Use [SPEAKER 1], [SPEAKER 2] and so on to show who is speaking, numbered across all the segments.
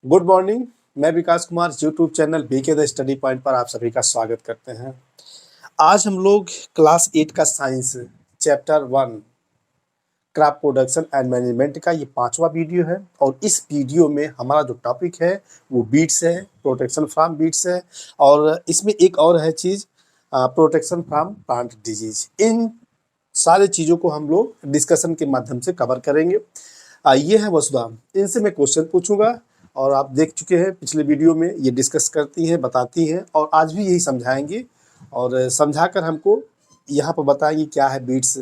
[SPEAKER 1] Good morning. मैं Vikas Kumar YouTube channel BK the study point पर आप सभी का स्वागत करते हैं। आज हम लोग क्लास 8 का science chapter 1 crop production and management का ये 5वां वीडियो है और इस वीडियो में हमारा जो टॉपिक है वो बीट्स है, प्रोटेक्शन फ्रॉम बीट्स है और इसमें एक और है चीज़ प्रोटेक्शन फ्रॉम प्लांट डिजीज। इन सारे चीज़ों को हम लोग डिस्कशन के माध्यम से कवर करेंगे। ये है वसुधा, इनसे मैं क्वेश्चन पूछूंगा और आप देख चुके हैं पिछले वीडियो में ये डिस्कस करती हैं, बताती हैं और आज भी यही समझाएंगे और समझाकर हमको यहाँ पर बताएंगे क्या है बीट्स,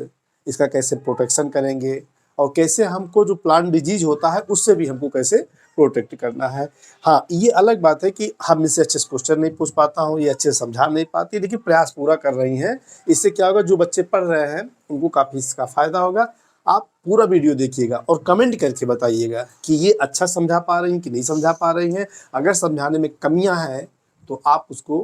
[SPEAKER 1] इसका कैसे प्रोटेक्शन करेंगे और कैसे हमको जो प्लांट डिजीज होता है उससे भी हमको कैसे प्रोटेक्ट करना है। हाँ, ये अलग बात है कि हम इससे अच्छे से क्वेश्चन नहीं पूछ पाता हूँ, ये अच्छे से समझा नहीं पाती, लेकिन प्रयास पूरा कर रही हैं। इससे क्या होगा, जो बच्चे पढ़ रहे हैं उनको काफ़ी इसका फ़ायदा होगा। आप पूरा वीडियो देखिएगा और कमेंट करके बताइएगा कि ये अच्छा समझा पा रही हैं कि नहीं समझा पा रही हैं। अगर समझाने में कमियां हैं तो आप उसको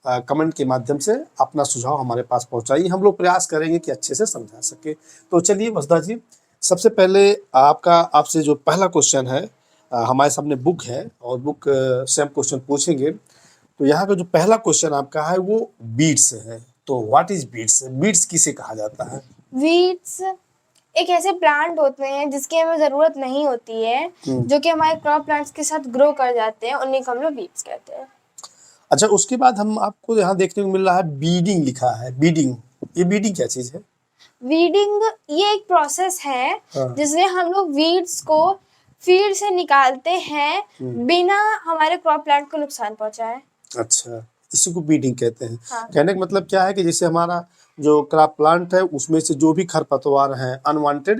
[SPEAKER 1] कमेंट के माध्यम से अपना सुझाव हमारे पास पहुंचाइए। हम लोग प्रयास करेंगे कि अच्छे से समझा सके। तो चलिए वसुधा जी, सबसे पहले आपसे जो पहला क्वेश्चन है, हमारे सामने बुक है और बुक से हम क्वेश्चन पूछेंगे। तो यहाँ का जो पहला क्वेश्चन आपका है वो बीट्स है। तो व्हाट इज बीट्स? बीट्स किसे कहा जाता है?
[SPEAKER 2] वीड्स एक ऐसे प्लांट होते हैं जिसकी हमें जरूरत नहीं होती है, जो कि हमारे क्रॉप प्लांट्स के साथ ग्रो कर जाते हैं, उन्हीं को हम लोग वीड्स कहते हैं।
[SPEAKER 1] अच्छा, उसके बाद हम आपको यहाँ देखने को मिल रहा है बीडिंग लिखा है। बीडिंग, ये बीडिंग क्या चीज है?
[SPEAKER 2] वीडिंग ये एक प्रोसेस है
[SPEAKER 1] हाँ।
[SPEAKER 2] जिसमें हम लोग वीड्स को फील्ड से निकालते हैं बिना हमारे क्रॉप प्लांट को नुकसान पहुंचाए।
[SPEAKER 1] अच्छा, इसी को बीडिंग कहते हैं।
[SPEAKER 2] हाँ।
[SPEAKER 1] कहने का मतलब क्या है कि जैसे हमारा जो क्रॉप प्लांट है उसमें से जो भी खरपतवार हैं, अनवांटेड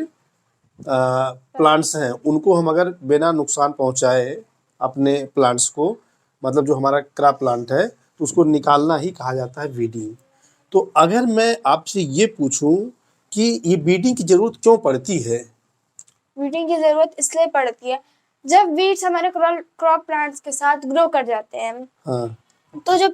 [SPEAKER 1] प्लांट्स हैं, उनको हम अगर बिना नुकसान पहुंचाए अपने प्लांट्स को, मतलब जो हमारा क्रॉप प्लांट है, तो उसको निकालना ही कहा जाता है बीडिंग। तो अगर मैं आपसे ये पूछूं कि ये बीडिंग की जरूरत क्यों पड़ती है?
[SPEAKER 2] वीडिंग की जरूरत इसलिए पड़ती है जब वीड्स हमारे क्रॉप प्लांट्स के साथ ग्रो कर जाते हैं।
[SPEAKER 1] हाँ।
[SPEAKER 2] तो जो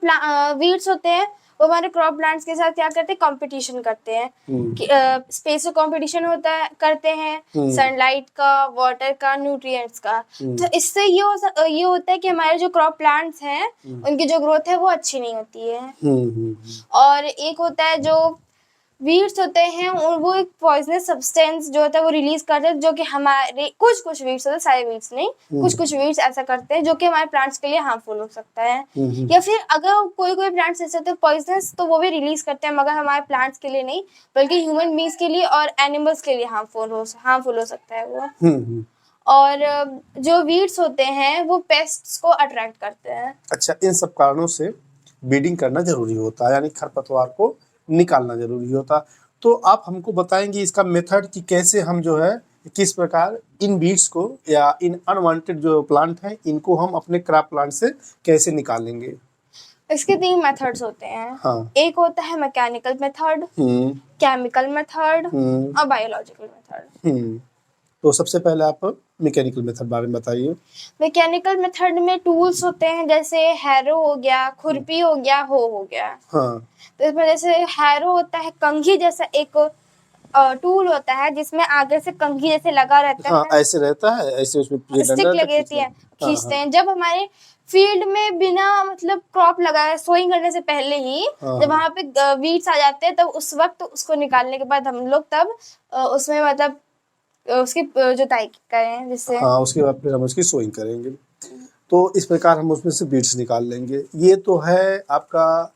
[SPEAKER 2] वीड्स होते हैं वो हमारे क्रॉप प्लांट्स के साथ क्या करते हैं, कंपटीशन करते हैं। स्पेस का कंपटीशन होता है, करते हैं सनलाइट का, वाटर का, न्यूट्रिएंट्स का। तो इससे ये होता है कि हमारे जो क्रॉप प्लांट्स हैं उनकी जो ग्रोथ है वो अच्छी नहीं होती है। और एक होता है जो वीड्स होते हैं, और वो एक पॉइजनस सब्सटेंस जो होता है वो रिलीज करते हैं, जो कि हमारे कुछ वीड्स होते हैं, सारे वीड्स नहीं, कुछ वीड्स ऐसा करते हैं जो कि हमारे प्लांट्स के लिए हार्मफुल हो सकता है। या फिर अगर कोई प्लांट्स ऐसे होते हैं पॉइजनस, तो वो भी रिलीज करते हैं, मगर हमारे प्लांट्स के लिए नहीं बल्कि ह्यूमन बींग्स के लिए और एनिमल्स के लिए हार्मफुल हो सकता है वो। और जो वीड्स होते हैं वो पेस्ट्स को अट्रैक्ट करते हैं।
[SPEAKER 1] अच्छा, इन सब कारणों से बीडिंग करना जरूरी होता है, यानी खरपतवार को निकालना जरूरी होता। तो आप हमको बताएंगे इसका मेथड कि कैसे हम जो है, किस प्रकार इन बीड्स को या इन अनवांटेड जो प्लांट हैं इनको हम अपने क्रॉप प्लांट से कैसे निकालेंगे?
[SPEAKER 2] इसके 3 मेथड्स होते हैं।
[SPEAKER 1] हाँ।
[SPEAKER 2] एक होता है मैकेनिकल मेथड, केमिकल मेथड और बायोलॉजिकल मेथड।
[SPEAKER 1] तो सबसे पहले आप मैकेनिकल मेथड बारे में बताइए।
[SPEAKER 2] मैकेनिकल मेथड में टूल्स होते हैं, जैसे हैरो हो गया, खुरपी हो गया, हो गया।
[SPEAKER 1] हाँ।
[SPEAKER 2] तो इसमें जैसे हैरो होता है कंघी जैसा एक टूल होता है जिसमें आगे से कंघी जैसे लगा रहता है।
[SPEAKER 1] हाँ, ऐसे रहता है, ऐसे उसमें
[SPEAKER 2] स्टिक लगी रहती है, खींचते हैं। जब हमारे फील्ड में बिना मतलब क्रॉप लगाए सोइंग करने से पहले ही जब वहां पे वीड्स आ जाते हैं, तब उस वक्त उसको निकालने के बाद हम लोग तब उसमें मतलब उसकी जुताई करें, जिससे
[SPEAKER 1] हाँ, उसके बाद फिर हम उसकी सोइंग करेंगे। तो इस प्रकार हम उसमें से बीड्स निकाल लेंगे। ये तो है आपका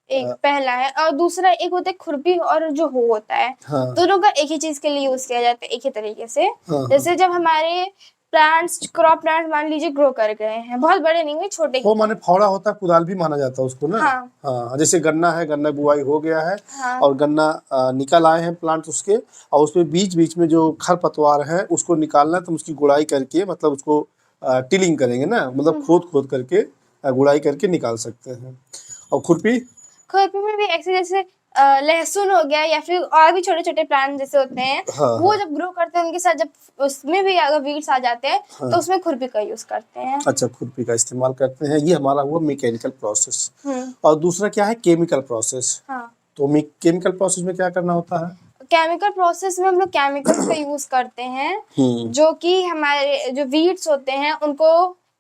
[SPEAKER 2] एक पहला है। और दूसरा एक होता है खुरपी और जो हो होता है।
[SPEAKER 1] हाँ।
[SPEAKER 2] दोनों का एक ही चीज के लिए यूज किया जाता है, एक ही तरीके से। जैसे जब हमारे क्रॉप प्लांट मान लीजिए ग्रो कर गए हैं, बहुत बड़े नहीं हुए, छोटे
[SPEAKER 1] वो माने फौड़ा होता है, कुदाल भी माना जाता है उसको ना।
[SPEAKER 2] हाँ।
[SPEAKER 1] हाँ, जैसे गन्ना है, गन्ना बुआई हो गया है।
[SPEAKER 2] हाँ।
[SPEAKER 1] और गन्ना निकल आए हैं प्लांट उसके, और उसमें बीच बीच में जो खरपतवार है उसको निकालना है, तो उसकी गुड़ाई करके, मतलब उसको टिलिंग करेंगे ना, मतलब खोद करके गुड़ाई करके निकाल सकते हैं। और खुरपी
[SPEAKER 2] में भी ऐसे जैसे लहसुन हो गया या फिर और भी छोटे छोटे प्लांट जैसे होते हैं।
[SPEAKER 1] हाँ।
[SPEAKER 2] वो जब ग्रो करते हैं उनके साथ जब उसमें भी अगर वीड्स आ जाते हैं तो उसमें खुरपी का यूज करते हैं।
[SPEAKER 1] अच्छा, खुरपी का इस्तेमाल करते हैं। ये हमारा हुआ मैकेनिकल प्रोसेस। और दूसरा क्या है? Chemical process.
[SPEAKER 2] हाँ।
[SPEAKER 1] तो केमिकल प्रोसेस में क्या करना होता है?
[SPEAKER 2] केमिकल प्रोसेस में हम लोग केमिकल्स का यूज करते हैं, जो कि हमारे जो वीड्स होते हैं उनको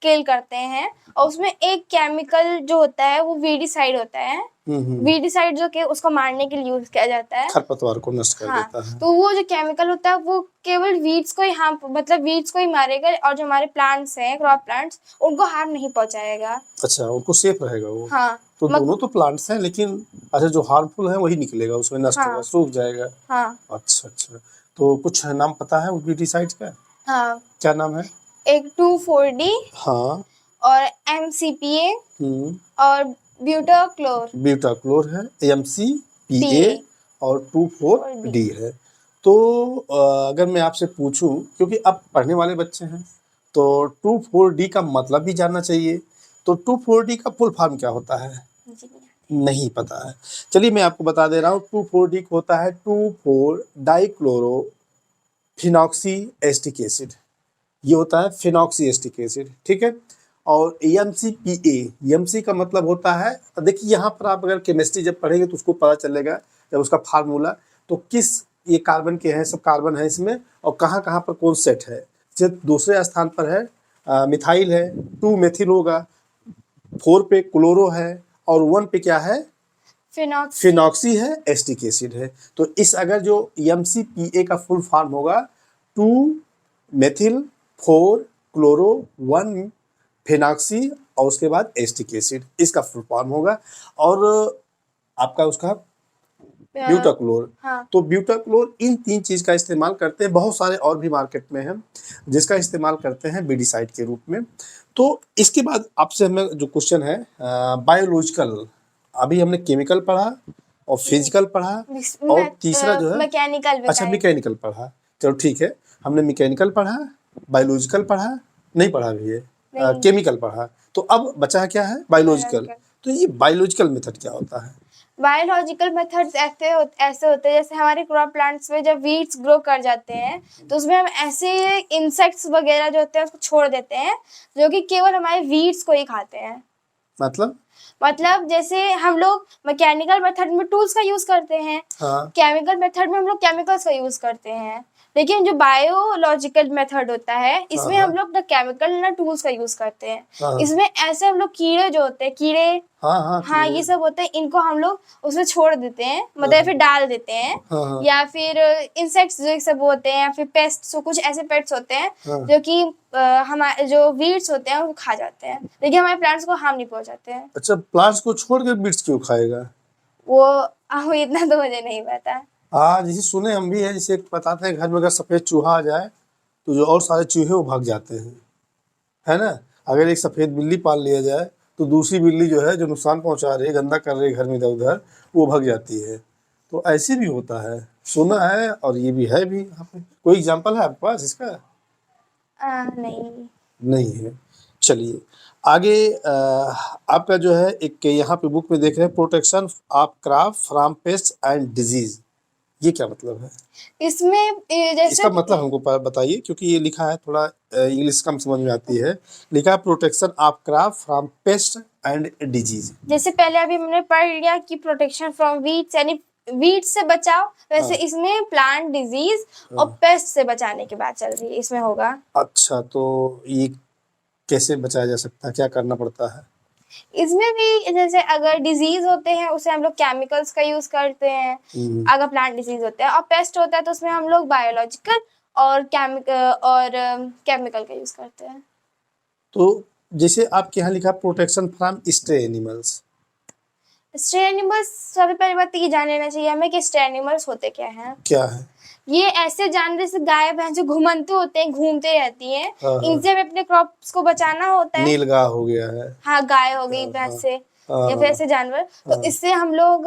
[SPEAKER 2] किल करते हैं। और उसमें एक केमिकल जो होता है वो वीडिसाइड होता है। वीडिसाइड जो कि उसको मारने के लिए यूज किया जाता है,
[SPEAKER 1] खरपतवार को नष्ट कर
[SPEAKER 2] हाँ।
[SPEAKER 1] देता है।
[SPEAKER 2] तो वो जो केमिकल होता है वो केवल वीड्स को ही हार्म, मतलब वीड्स को ही मारेगा, और जो हमारे प्लांट्स हैं, क्रॉप प्लांट्स, उनको हार्म नहीं पहुंचाएगा।
[SPEAKER 1] अच्छा, उनको सेफ रहेगा वो।
[SPEAKER 2] हाँ,
[SPEAKER 1] तो दोनों तो प्लांट्स हैं, लेकिन अच्छा जो हार्मफुल है वही निकलेगा, उसमें नष्ट
[SPEAKER 2] हाँ।
[SPEAKER 1] होगा, सूख जाएगा।
[SPEAKER 2] हाँ,
[SPEAKER 1] अच्छा अच्छा, तो कुछ नाम पता है वीडिसाइड का?
[SPEAKER 2] हाँ।
[SPEAKER 1] क्या नाम है?
[SPEAKER 2] एक 2,4-D
[SPEAKER 1] हाँ।
[SPEAKER 2] और MCPA
[SPEAKER 1] हम्म।
[SPEAKER 2] और ब्यूटाक्लोर
[SPEAKER 1] ब्यूटाक्लोर है, MCPA
[SPEAKER 2] PA
[SPEAKER 1] और 2,4-D है। तो अगर मैं आपसे पूछूं, क्योंकि आप पढ़ने वाले बच्चे हैं, तो 2,4-D का मतलब भी जानना चाहिए। तो 2,4-D का फुल फॉर्म क्या होता है? नहीं पता है। चलिए मैं आपको बता दे रहा हूँ। 2,4-D होता है 2,4-डाइक्लोरो फिनॉक्सी एस्टिक एसिड। ये होता है फिनॉक्सी एस्टिक एसिड, ठीक है। और MCPA, एमसी का मतलब होता है, देखिए यहाँ पर आप अगर केमिस्ट्री जब पढ़ेंगे तो उसको पता चलेगा जब उसका फार्मूला, तो किस ये कार्बन के हैं, सब कार्बन है इसमें, और कहाँ कहाँ पर कौन सेट है। जैसे दूसरे स्थान पर है मिथाइल है, 2 मेथिल होगा, 4 पे क्लोरो है, और 1 पे क्या है? फिनॉक्सी है, एस्टिक एसिड है। तो इस अगर जो MCPA का फुल फॉर्म होगा 2 मेथिल 4 क्लोरो 1 फिनॉक्सी और उसके बाद एस्टिक एसिड, इसका फुल फॉर्म होगा। और आपका उसका ब्यूटाक्लोर।
[SPEAKER 2] हाँ।
[SPEAKER 1] तो ब्यूटाक्लोर इन 3 चीज का इस्तेमाल करते हैं, बहुत सारे और भी मार्केट में हैं जिसका इस्तेमाल करते हैं वीडिसाइड के रूप में। तो इसके बाद आपसे हमें जो क्वेश्चन है बायोलॉजिकल, अभी हमने केमिकल पढ़ा और फिजिकल पढ़ा, और तीसरा जो है
[SPEAKER 2] मैकेनिकल।
[SPEAKER 1] अच्छा मैकेनिकल पढ़ा। चलो ठीक है, हमने मैकेनिकल पढ़ा, बायोलॉजिकल पढ़ा, नहीं पढ़ा भी है, केमिकल पढ़ा। तो अब बचा क्या है? बायोलॉजिकल। तो ये बायोलॉजिकल मेथड क्या होता है?
[SPEAKER 2] बायोलॉजिकल मेथड्स ऐसे होते हैं, जैसे हमारे क्रॉप प्लांट्स में जब वीड्स ग्रो कर जाते हैं तो उसमें हम ऐसे इंसेक्ट्स वगैरह जो होते हैं उसको छोड़ देते हैं, जो कि केवल हमारे वीड्स को ही खाते हैं। मतलब जैसे हम लोग मैकेनिकल मेथड में टूल्स का यूज करते हैं,
[SPEAKER 1] हाँ।
[SPEAKER 2] केमिकल मेथड में हम लोग केमिकल्स का यूज करते हैं, लेकिन जो बायोलॉजिकल मेथड होता है इसमें हम लोग ना केमिकल ना टूल्स का यूज करते हैं। इसमें ऐसे हम लोग कीड़े जो होते हैं, कीड़े, हाँ ये सब होते हैं, इनको हम लोग उसमें छोड़ देते हैं, मतलब फिर डाल देते हैं। या फिर इंसेक्ट्स जो सब होते हैं, या फिर पेस्ट्स, कुछ ऐसे पेट्स होते हैं जो कि हमारे जो वीड्स होते हैं वो खा जाते हैं, लेकिन हमारे प्लांट्स को हार्म नहीं पहुंचाते हैं।
[SPEAKER 1] अच्छा, प्लांट्स को छोड़ कर बीट्स क्यों खाएगा?
[SPEAKER 2] वो इतना तो मुझे नहीं पता।
[SPEAKER 1] हाँ, जैसे सुने हम भी है, जैसे बताते हैं घर में अगर सफेद चूहा आ जाए तो जो और सारे चूहे वो भाग जाते हैं, है ना। अगर एक सफेद बिल्ली पाल लिया जाए तो दूसरी बिल्ली जो है, जो नुकसान पहुंचा रही है, गंदा कर रही है घर में इधर उधर, वो भाग जाती है। तो ऐसे भी होता है, सुना है, और ये भी है भी। कोई एग्जाम्पल है आपके पास इसका? नहीं है। चलिए आगे, आपका जो है एक यहाँ पे बुक में देख रहे हैं, protection of crop from paste and disease, ये क्या मतलब है?
[SPEAKER 2] इसमें जैसे
[SPEAKER 1] इसका मतलब हमको बताइए, क्योंकि ये लिखा है थोड़ा इंग्लिश कम समझ में आती है। लिखा है protection of crop from paste and disease.
[SPEAKER 2] जैसे पहले अभी हमने पढ़ लिया कि प्रोटेक्शन फ्रॉम वीड्स, यानी वीड्स से बचाव, वैसे इसमें प्लांट डिजीज और पेस्ट से बचाने की बात चल रही है, इसमें होगा। अच्छा,
[SPEAKER 1] तो ये कैसे बचाया जा सकता है, क्या करना पड़ता है?
[SPEAKER 2] इसमें भी जैसे अगर डिजीज होते हैं उसे हम लोग केमिकल्स का यूज करते हैं, अगर प्लांट डिजीज होते हैं, और पेस्ट होता है तो उसमें हम लोग बायोलॉजिकल और केमिकल का यूज करते हैं।
[SPEAKER 1] तो जैसे आपके यहाँ लिखा protection from stray animals,
[SPEAKER 2] stray animals, सबसे पहली बात ये जान लेना चाहिए हमें कि स्ट्रे एनिमल्स होते क्या हैं।
[SPEAKER 1] क्या है?
[SPEAKER 2] ये ऐसे जानवर से गाय भैंस जो घूमते होते हैं, घूमते रहती हैं, इनसे हमें अपने क्रॉप्स को बचाना होता है।
[SPEAKER 1] नीलगाय हो गया है,
[SPEAKER 2] हाँ, गाय हो गई, भैंस से, या फिर ऐसे जानवर। तो इससे हम लोग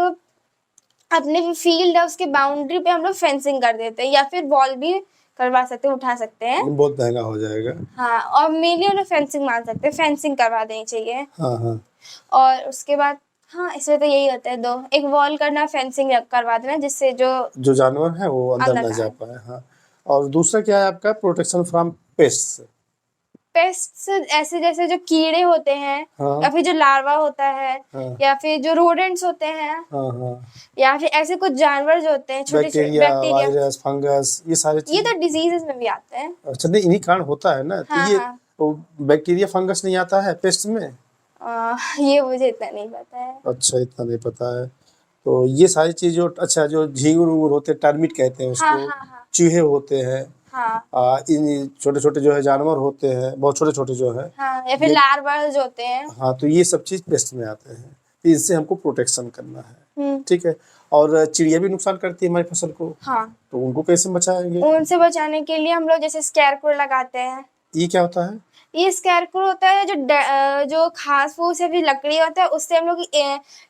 [SPEAKER 2] अपने फील्ड है उसके बाउंड्री पे हम लोग फेंसिंग कर देते हैं, या फिर वॉल भी करवा सकते हैं, उठा सकते हैं।
[SPEAKER 1] बहुत महंगा हो जाएगा।
[SPEAKER 2] हाँ, और मेनली उन्हें फेंसिंग मान सकते हैं, फेंसिंग करवा देनी चाहिए। और उसके बाद हाँ, इसमें तो यही होता है, दो, एक वॉल करना, फेंसिंग करवा देना, जिससे जो
[SPEAKER 1] जानवर है वो अंदर न जा पाए। हाँ, और दूसरा क्या है आपका? Protection from pests.
[SPEAKER 2] पेस्ट्स ऐसे जैसे जो कीड़े होते हैं, या फिर जो लार्वा होता है, या फिर जो रोडेंट्स होते हैं, या फिर ऐसे कुछ जानवर जो होते हैं, छोटे छोटे बैक्टीरिया,
[SPEAKER 1] वायरस, फंगस, ये सारे
[SPEAKER 2] ये तो डिजीजेस में भी आते हैं।
[SPEAKER 1] अच्छा, नहीं, इन्हीं कारण होता है ना। तो ये तो बैक्टीरिया फंगस नहीं आता है पेस्ट में?
[SPEAKER 2] ये मुझे इतना नहीं पता है।
[SPEAKER 1] अच्छा, इतना नहीं पता है। तो ये सारी चीज जो अच्छा जो झींगुर उंगुर होते हैं, टर्मिट कहते हैं
[SPEAKER 2] हाँ
[SPEAKER 1] उसको,
[SPEAKER 2] हाँ हाँ
[SPEAKER 1] चूहे होते हैं,
[SPEAKER 2] हाँ
[SPEAKER 1] इन छोटे छोटे जो है जानवर होते हैं, बहुत छोटे छोटे जो है,
[SPEAKER 2] हाँ, या फिर
[SPEAKER 1] ये
[SPEAKER 2] लार्वास जो होते हैं।
[SPEAKER 1] हाँ, तो ये सब चीज पेस्ट में आते हैं, तो इनसे हमको प्रोटेक्शन करना है।
[SPEAKER 2] हम्म।
[SPEAKER 1] ठीक है। और चिड़िया भी नुकसान करती है हमारी फसल को,
[SPEAKER 2] हाँ,
[SPEAKER 1] तो उनको कैसे बचाएंगे?
[SPEAKER 2] उनसे बचाने के लिए हम लोग जैसे स्कैरक्रो लगाते हैं।
[SPEAKER 1] ये क्या होता है?
[SPEAKER 2] ये स्कैरक्रो होता है जो घास फूस या फिर लकड़ी होता है, उससे हम लोग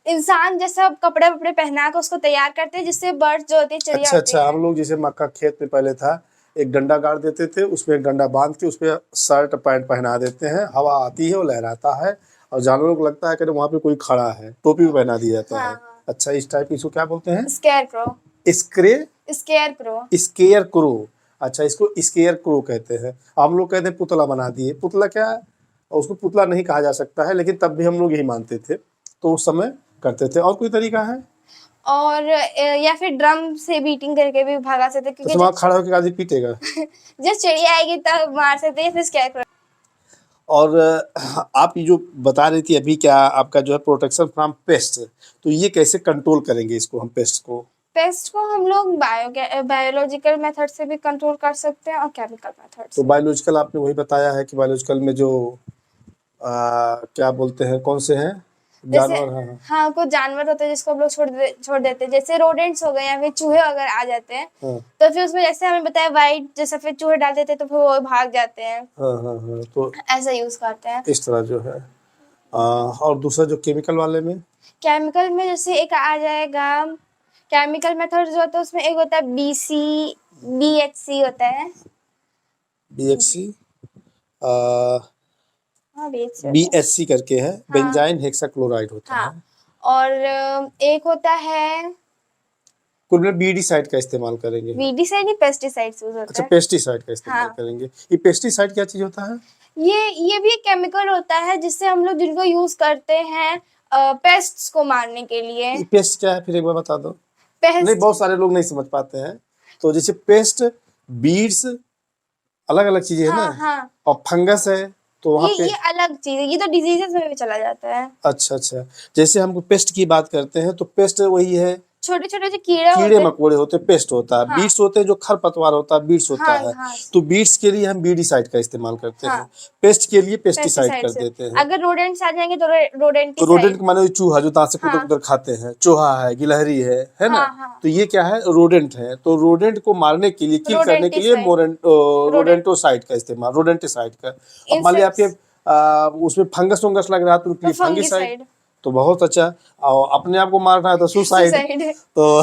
[SPEAKER 2] इंसान जैसा कपड़े वपड़े पहना कर उसको तैयार करते हैं, जिससे बर्ड्स जो होती है, चिड़िया
[SPEAKER 1] अच्छा
[SPEAKER 2] होती
[SPEAKER 1] अच्छा,
[SPEAKER 2] है।
[SPEAKER 1] हम लोग जैसे मक्का खेत में पहले था, एक डंडा गाड़ देते थे, उसमें एक डंडा बांध के उसपे शर्ट पैंट पहना देते हैं, हवा आती है वो लहराता है और जानवरों को लगता है कि वहां पे कोई खड़ा है, टोपी भी पहना दिया जाता है।
[SPEAKER 2] हाँ,
[SPEAKER 1] अच्छा, इस टाइप की इसको क्या बोलते हैं?
[SPEAKER 2] स्कैरक्रो।
[SPEAKER 1] स्क्रे
[SPEAKER 2] स्कैरक्रो।
[SPEAKER 1] Square crow. अच्छा, इसको स्केयर क्रो कहते हैं। हम लोग कहते हैं पुतला बना दिए। पुतला क्या है? उसको पुतला नहीं कहा जा सकता है, लेकिन तब भी हम लोग यही मानते थे, तो उस समय करते थे। और कोई तरीका है?
[SPEAKER 2] और या फिर ड्रम से बीटिंग करके भी भगा सकते हैं,
[SPEAKER 1] तो
[SPEAKER 2] क्योंकि
[SPEAKER 1] वहाँ खड़ा होकर आदमी पीटेगा।
[SPEAKER 2] जब चिड़िया आएगी तब मार सकते हैं, फिर स्कैरक्रो।
[SPEAKER 1] और आप ये जो बता रही थी अभी, क्या आपका जो है प्रोटेक्शन फ्रॉम पेस्ट, तो ये कैसे कंट्रोल करेंगे इसको हम पेस्ट को?
[SPEAKER 2] पेस्ट को हम लोग बायोलॉजिकल मेथड से भी कंट्रोल कर सकते हैं और केमिकल मेथड
[SPEAKER 1] तो
[SPEAKER 2] से।
[SPEAKER 1] बायोलॉजिकल आपने वही बताया है कि बायोलॉजिकल में जो क्या बोलते हैं, कौन से हैं
[SPEAKER 2] जैसे
[SPEAKER 1] जानवर? हाँ
[SPEAKER 2] हाँ, कुछ जानवर होते हैं जिसको हम लोग छोड़ देते हैं, जैसे रोडेंट्स हो गए या फिर चूहे अगर आ जाते हैं,
[SPEAKER 1] हाँ
[SPEAKER 2] तो फिर उसमें जैसे हमें बताया वाइट जो सफेद चूहे डाल देते हैं तो फिर वो भाग जाते हैं।
[SPEAKER 1] हाँ हाँ हाँ, तो
[SPEAKER 2] ऐसा यूज करते हैं।
[SPEAKER 1] इस तरह जो है। और दूसरा जो केमिकल वाले में?
[SPEAKER 2] केमिकल में जैसे एक आ जाएगा, केमिकल मेथड जो होता है उसमें एक होता है BHC होता है।
[SPEAKER 1] BHC,
[SPEAKER 2] हाँ, BHC होता है।
[SPEAKER 1] BHC करके है,
[SPEAKER 2] हाँ
[SPEAKER 1] बेंजाइन हेक्साक्लोराइड होता है।
[SPEAKER 2] हाँ, और एक होता है
[SPEAKER 1] कुल में बीडीसाइड का इस्तेमाल करेंगे।
[SPEAKER 2] वीडीसाइड, ही पेस्टिसाइड्स यूज होता
[SPEAKER 1] अच्छा,
[SPEAKER 2] है।
[SPEAKER 1] पेस्टिसाइड का इस्तेमाल
[SPEAKER 2] हाँ,
[SPEAKER 1] करेंगे। ये पेस्टिसाइड क्या चीज होता है?
[SPEAKER 2] ये भी एक केमिकल होता है जिससे हम लोग जिनको यूज करते हैं पेस्ट्स को मारने के लिए।
[SPEAKER 1] ये पेस्ट क्या है, फिर एक बार बता दो। नहीं,
[SPEAKER 2] पेस्ट,
[SPEAKER 1] बहुत सारे लोग नहीं समझ पाते हैं। तो जैसे पेस्ट, बीड्स अलग अलग चीजें है
[SPEAKER 2] हाँ
[SPEAKER 1] ना,
[SPEAKER 2] हाँ,
[SPEAKER 1] और फंगस है, तो वहाँ पे
[SPEAKER 2] ये अलग चीज है, ये तो डिजीजेस में भी चला जाता है।
[SPEAKER 1] अच्छा अच्छा, जैसे हम पेस्ट की बात करते हैं तो पेस्ट वही है,
[SPEAKER 2] छोटे छोटे जो कीड़े
[SPEAKER 1] कीड़े
[SPEAKER 2] होते हैं।
[SPEAKER 1] मकोड़े होते हैं, पेस्ट होता है।
[SPEAKER 2] हाँ
[SPEAKER 1] बीट्स होते हैं जो खरपतवार होता है, बीट्स होता
[SPEAKER 2] हाँ,
[SPEAKER 1] है।
[SPEAKER 2] घास।
[SPEAKER 1] तो बीट्स के लिए हम बीडीसाइड का इस्तेमाल करते हैं,
[SPEAKER 2] हाँ,
[SPEAKER 1] पेस्ट के लिए पेस्टिसाइड
[SPEAKER 2] पेस्टिसाइड
[SPEAKER 1] कर
[SPEAKER 2] से
[SPEAKER 1] देते हैं।
[SPEAKER 2] अगर रोडेंट्स आ जाएंगे तो
[SPEAKER 1] तो रोडेंट
[SPEAKER 2] रोडेंटिसाइड।
[SPEAKER 1] माने वो चूहा जो दांत से कुतर
[SPEAKER 2] हाँ
[SPEAKER 1] कुतर खाते हैं, चूहा है, गिलहरी है ना।
[SPEAKER 2] हाँ हाँ,
[SPEAKER 1] तो ये क्या है, रोडेंट है। तो रोडेंट को मारने के लिए, किल करने के लिए
[SPEAKER 2] रोडेंटिसाइड।
[SPEAKER 1] रोडेंटोसाइड का इस्तेमाल, रोडेंटिसाइड का। अब मान लिया आपके
[SPEAKER 2] इंसेक्ट्स
[SPEAKER 1] उसमें फंगस वंगस लग रहा है तो उनके
[SPEAKER 2] तो
[SPEAKER 1] लिए फंगिसाइड,
[SPEAKER 2] फंगिसाइड।
[SPEAKER 1] तो बहुत अच्छा। और अपने आप को मारना है तो सुसाइड।
[SPEAKER 2] सुसाइड।
[SPEAKER 1] तो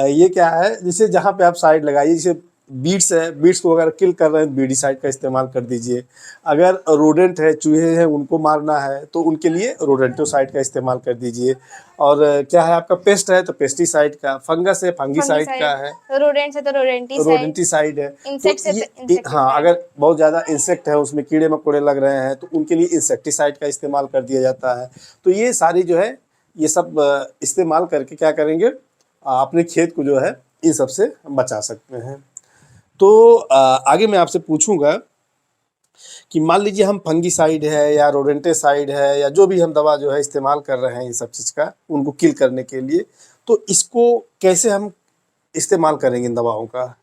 [SPEAKER 1] ये क्या है, जैसे जहाँ पे आप साइड लगाइए, जैसे बीट्स है, बीट्स को अगर किल कर रहे हैं बीडीसाइड का इस्तेमाल कर दीजिए। अगर रोडेंट है, चूहे हैं, उनको मारना है तो उनके लिए रोडेंटोसाइड का इस्तेमाल कर दीजिए। और क्या है आपका, पेस्ट है तो पेस्टिसाइड का, फंगस है फंगिसाइड का है,
[SPEAKER 2] रोडेंट्स है तो रोडेंटिसाइड,
[SPEAKER 1] रोडेंटिसाइड है। तो
[SPEAKER 2] इंसेक्ट्स है तो
[SPEAKER 1] ये हाँ,
[SPEAKER 2] इंसेक्टिसाइड।
[SPEAKER 1] अगर बहुत ज़्यादा इंसेक्ट है, उसमें कीड़े मकोड़े लग रहे हैं तो उनके लिए इंसेक्टिसाइड का इस्तेमाल कर दिया जाता है। तो ये सारी जो है, ये सब इस्तेमाल करके क्या करेंगे, अपने खेत को जो है इन सब से बचा सकते हैं। तो आगे मैं आपसे पूछूंगा कि मान लीजिए हम फंगिसाइड है या रोडेंटिसाइड है या जो भी हम दवा जो है इस्तेमाल कर रहे हैं इन सब चीज़ का, उनको किल करने के लिए, तो इसको कैसे हम इस्तेमाल करेंगे इन दवाओं का?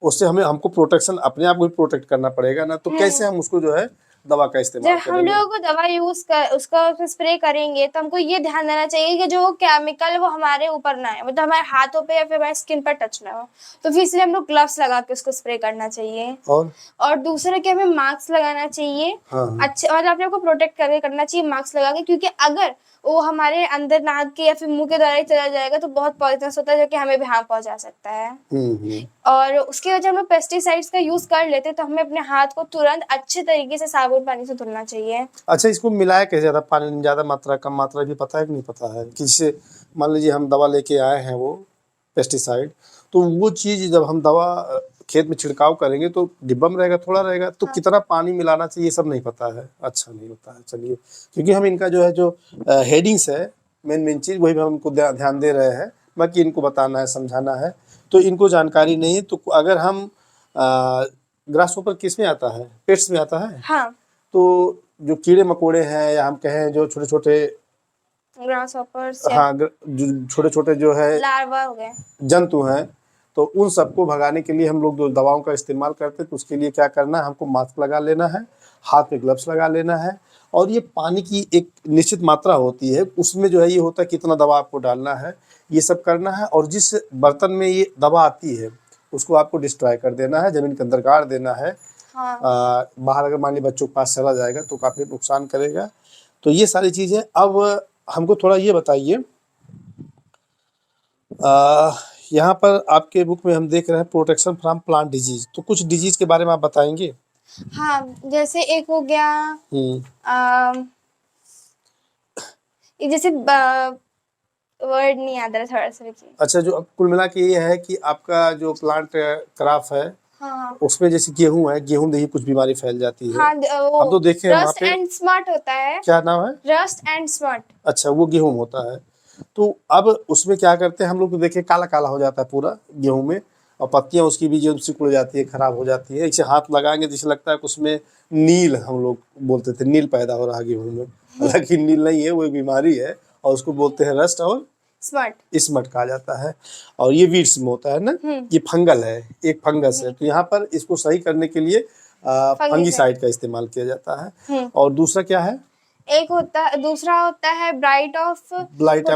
[SPEAKER 1] उससे हमको प्रोटेक्शन, अपने आप को भी प्रोटेक्ट करना पड़ेगा ना, तो कैसे हम उसको जो है दवा का इस्तेमाल
[SPEAKER 2] जब हम
[SPEAKER 1] करेंगे?
[SPEAKER 2] लोगों को दवा यूज कर उसका स्प्रे करेंगे तो हमको ये ध्यान देना चाहिए कि जो केमिकल वो हमारे ऊपर ना है, मतलब हमारे हाथों पे या फिर हमारे स्किन पर टच ना हो। तो फिर इसलिए हम लोग ग्लव्स लगा के उसको स्प्रे करना चाहिए। और दूसरे के हमें मास्क लगाना चाहिए।
[SPEAKER 1] हाँ
[SPEAKER 2] अच्छे, और अपने को प्रोटेक्ट करके करना चाहिए मास्क लगा के, क्योंकि अगर वो हमारे अंदर नाक के या फिर मुंह के द्वारा ही चला जाएगा तो बहुत पॉइजनस होता है, जो कि हमें भी हार्म पहुंचा सकता है। और उसके वजह हम लोग पेस्टिसाइड्स का यूज कर लेते हैं, तो हमें अपने हाथ को तुरंत अच्छे तरीके से साबुन पानी से धुलना चाहिए।
[SPEAKER 1] अच्छा, इसको मिलाया कैसे जाता है? पानी ज़्यादा मात्रा कम मात्रा भी पता है कि नहीं पता है? कि जैसे मान लीजिए हम दवा लेके आए हैं वो पेस्टिसाइड, तो वो चीज़ जब हम दवा खेत में छिड़काव करेंगे तो डिब्बा में रहेगा, थोड़ा रहेगा, तो कितना पानी मिलाना चाहिए ये सब नहीं पता है। अच्छा, नहीं होता है, चलिए। क्योंकि हम इनका जो है जो हेडिंग्स है, मेन चीज़ वही हम उनको ध्यान दे रहे हैं, बाकी इनको बताना है, समझाना है, तो इनको जानकारी नहीं है। तो अगर हम ग्रासहोपर किस में आता है? पेट्स में आता है।
[SPEAKER 2] हाँ,
[SPEAKER 1] तो जो कीड़े मकोड़े हैं या हम कहें जो छोटे छोटे,
[SPEAKER 2] ग्रासहॉपर्स
[SPEAKER 1] हाँ जो छोटे छोटे जो है
[SPEAKER 2] लार्वा हो गए।
[SPEAKER 1] जंतु हैं, तो उन सबको भगाने के लिए हम लोग जो दवाओं का इस्तेमाल करते हैं, तो उसके लिए क्या करना है, हमको मास्क लगा लेना है, हाथ में ग्लव्स लगा लेना है, और ये पानी की एक निश्चित मात्रा होती है, उसमें जो है ये होता है कितना दवा आपको डालना है, ये सब करना है। और जिस बर्तन में ये दवा आती है उसको आपको डिस्ट्रॉय कर देना है, जमीन के अंदर गाड़ देना है।
[SPEAKER 2] हाँ,
[SPEAKER 1] बाहर अगर मान ली बच्चों के पास चला जाएगा तो काफ़ी नुकसान करेगा। तो ये सारी चीज़ें। अब हमको थोड़ा ये बताइए, यहाँ पर आपके बुक में हम देख रहे हैं प्रोटेक्शन फ्रॉम प्लांट डिजीज, तो कुछ डिजीज के बारे में आप बताएंगे?
[SPEAKER 2] हाँ, जैसे एक हो गया ये जैसे वर्ड नहीं याद आ रहा, थोड़ा सा रुकिए।
[SPEAKER 1] अच्छा, जो अब कुल मिला के ये है कि आपका जो प्लांट क्रॉप है
[SPEAKER 2] हाँ,
[SPEAKER 1] उसमें जैसे गेहूं है, गेहूं में ही कुछ बीमारी फैल जाती है।
[SPEAKER 2] हाँ, वो
[SPEAKER 1] हम तो देखे हैं वहाँ
[SPEAKER 2] रस्ट
[SPEAKER 1] पे,
[SPEAKER 2] एंड स्मार्ट होता है।
[SPEAKER 1] क्या नाम है?
[SPEAKER 2] Rust and smart.
[SPEAKER 1] अच्छा, वो गेहूं होता है। तो अब उसमें क्या करते हैं हम लोग, तो देखे काला काला हो जाता है पूरा गेहूं में, और पत्तियां उसकी भी जो सिकुड़ जाती है, खराब हो जाती है। इसे हाथ लगाएंगे जैसे लगता है कि उसमें नील, हम लोग बोलते थे नील पैदा हो रहा है गेहूं में, हालांकि नील नहीं है, वो एक बीमारी है, और उसको बोलते हैं रस्ट और
[SPEAKER 2] स्मार्ट।
[SPEAKER 1] स्मट कहा जाता है। और ये वीड्स में होता है ना, ये फंगल है, एक फंगस है। तो यहाँ पर इसको सही करने के लिए फंगीसाइड का इस्तेमाल किया जाता है। और दूसरा क्या है?
[SPEAKER 2] एक होता है, दूसरा होता है ब्लाइट ऑफ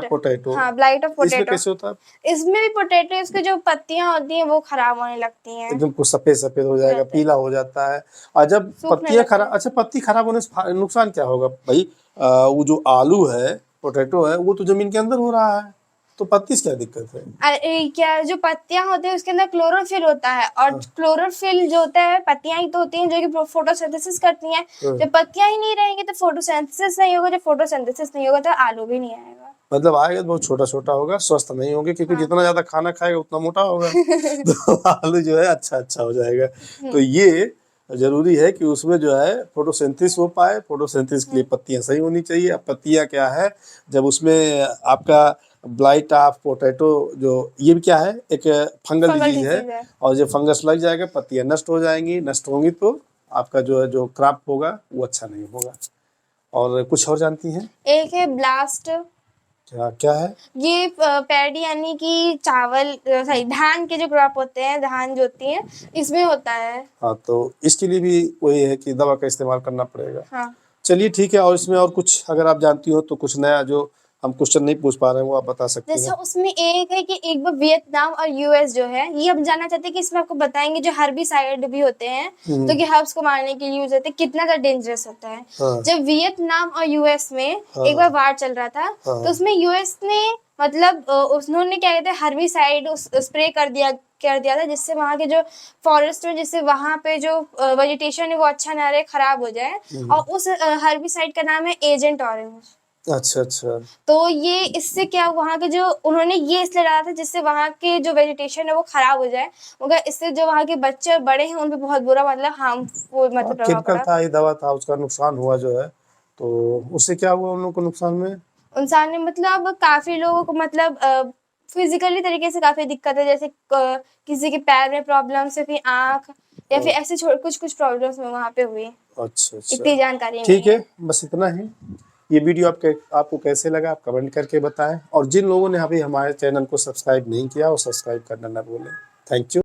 [SPEAKER 1] पोटैटो।
[SPEAKER 2] हाँ, ब्लाइट ऑफ
[SPEAKER 1] इसमें
[SPEAKER 2] पोटैटो।
[SPEAKER 1] कैसे होता है?
[SPEAKER 2] इसमें भी पोटैटो, इसकी जो पत्तियां होती हैं वो खराब होने लगती हैं,
[SPEAKER 1] एकदम कुछ सफेद सफेद हो जाएगा, पीला हो जाता है। और जब पत्तियां खराब, अच्छा पत्ती खराब होने से नुकसान क्या होगा भाई? वो जो आलू है, पोटैटो है, वो तो जमीन के अंदर हो रहा है, तो पत्ती से क्या दिक्कत है?
[SPEAKER 2] अरे क्या, जो पत्तियां होती है उसके अंदर क्लोरोफिल होता है, और क्लोरोफिल जो होता है, पत्तियां ही तो होती हैं जो कि फोटोसिंथेसिस करती हैं। जब पत्तियां ही नहीं रहेंगी तो फोटोसिंथेसिस नहीं होगा, जब फोटोसिंथेसिस नहीं होगा तो आलू भी नहीं आएगा।
[SPEAKER 1] मतलब आएगा तो बहुत छोटा छोटा होगा, स्वस्थ नहीं होंगे, क्योंकि जितना ज्यादा खाना खाएगा उतना मोटा होगा। तो आलू जो है अच्छा अच्छा हो जाएगा। तो ये जरूरी है कि उसमें जो है फोटोसिंथेसिस हो पाए। फोटोसिंथेसिस के लिए पत्तियां सही होनी चाहिए। अब पत्तियां क्या है, जब उसमें आपका ब्लाइट ऑफ पोटैटो, जो ये भी क्या है, एक फंगल डिजीज है, और जब फंगस लग जाएगा पत्तियां नष्ट हो जाएंगी, नष्ट होंगी तो आपका जो है जो क्रॉप होगा वो अच्छा नहीं होगा। और कुछ और जानती हैं?
[SPEAKER 2] एक है ब्लास्ट।
[SPEAKER 1] क्या है?
[SPEAKER 2] ये पैडी यानी कि चावल, सॉरी धान के जो क्रॉप होते हैं, धान जो होती है, इसमें होता है।
[SPEAKER 1] हाँ, तो इसके लिए भी वही है कि दवा का इस्तेमाल करना पड़ेगा।
[SPEAKER 2] हाँ,
[SPEAKER 1] चलिए ठीक है। और इसमें और कुछ अगर आप जानती हो तो कुछ नया जो हम क्वेश्चन नहीं पूछ पा रहे हैं वो आप बता सकती
[SPEAKER 2] जैसे
[SPEAKER 1] हैं।
[SPEAKER 2] उसमें एक है कि एक बार वियतनाम और यूएस जो है, ये हम जानना चाहते हैं कि इसमें आपको बताएंगे जो हर्बिसाइड भी होते हैं जो कि हर्ब्स को मारने के लिए यूज होते हैं, कितना ज्यादा डेंजरस होता है।
[SPEAKER 1] हाँ।
[SPEAKER 2] जब वियतनाम और यूएस में एक बार वार चल रहा था, तो उसमें यूएस ने मतलब उन्होंने क्या कहते हैं हर्बिसाइड स्प्रे कर दिया था, जिससे वहाँ के जो फॉरेस्ट में, जिससे वहाँ पे जो वेजिटेशन है वो अच्छा ना रहे, खराब हो जाए। और उस हर्बिसाइड का नाम है एजेंट ऑरेंज।
[SPEAKER 1] अच्छा अच्छा।
[SPEAKER 2] तो ये इससे क्या, वहाँ के जो उन्होंने ये इसलिए डाला था जिससे वहाँ के जो वेजिटेशन है वो खराब हो जाए, मगर इससे जो वहाँ के बच्चे और बड़े हैं उन पे बहुत बुरा मतलब हार्मफुल मतलब प्रभाव
[SPEAKER 1] केमिकल
[SPEAKER 2] पड़ा।
[SPEAKER 1] था, ये दवा था, उसका नुकसान हुआ जो है, तो उससे क्या हुआ उन लोगों को नुकसान में?
[SPEAKER 2] इंसान ने मतलब काफी लोगों को मतलब फिजिकली तरीके से काफी दिक्कत है, जैसे किसी के पैर में प्रॉब्लम से, फिर आँख, या फिर ऐसे कुछ प्रॉब्लम्स में वहाँ पे हुई।
[SPEAKER 1] अच्छा अच्छा,
[SPEAKER 2] इतनी जानकारी
[SPEAKER 1] ठीक
[SPEAKER 2] नहीं
[SPEAKER 1] है, बस इतना ही। ये वीडियो आपको कैसे लगा आप कमेंट करके बताएं। और जिन लोगों ने अभी हमारे चैनल को सब्सक्राइब नहीं किया वो सब्सक्राइब करना ना भूलें। Thank you.